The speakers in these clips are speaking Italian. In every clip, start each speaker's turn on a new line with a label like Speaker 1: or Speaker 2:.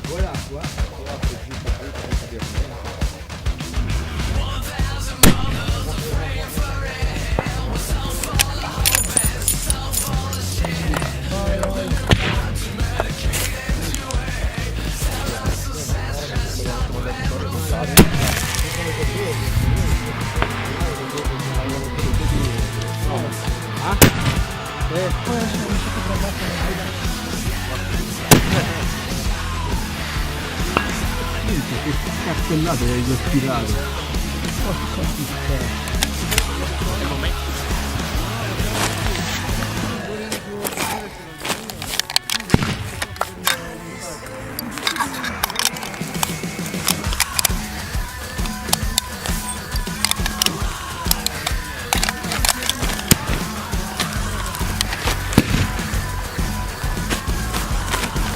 Speaker 1: Vuoi l'acqua?
Speaker 2: Che cappellate devi aspirare.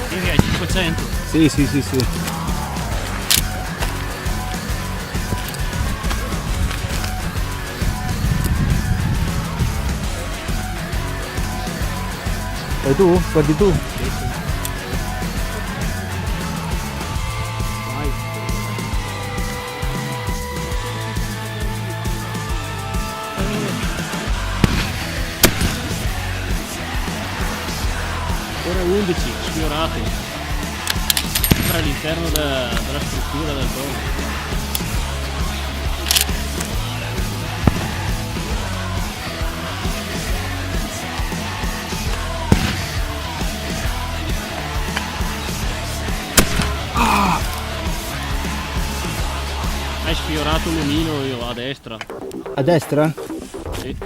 Speaker 3: Che hai 500?
Speaker 2: Sì, sì, sì, sì. E tu? Guardi tu?
Speaker 3: Ora 11, sfiorato. Sembra all'interno della struttura del drone. Hai sfiorato l'omino io a destra.
Speaker 2: A destra?
Speaker 3: Sì.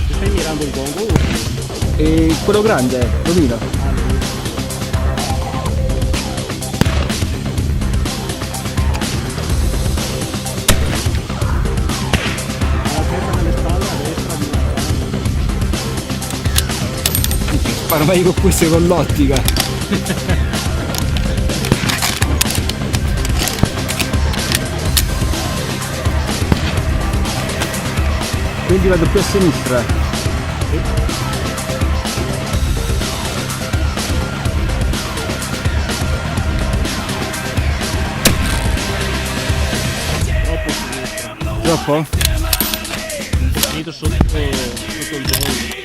Speaker 3: Stai mirando il gongo?
Speaker 2: E quello grande, l'omino.
Speaker 3: La testa delle spalle a destra di
Speaker 2: Sparo meglio con queste con l'ottica. Quindi vado più a sinistra.
Speaker 3: troppo sinistra.
Speaker 2: Troppo?
Speaker 3: Finito sotto il drone.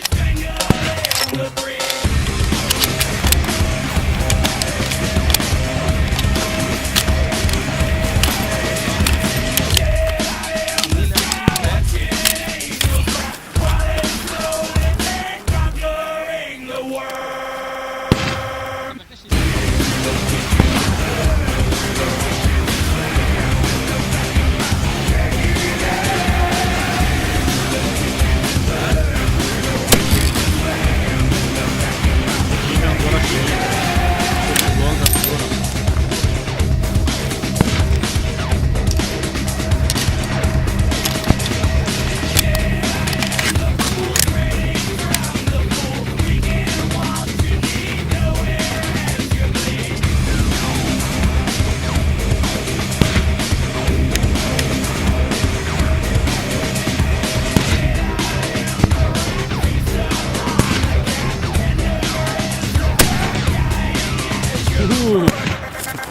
Speaker 3: Ancora sinistra. Lunga ancora.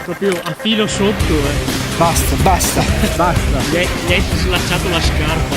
Speaker 3: Proprio a filo sotto,
Speaker 2: Basta, basta, basta.
Speaker 3: Gli hai slacciato la scarpa.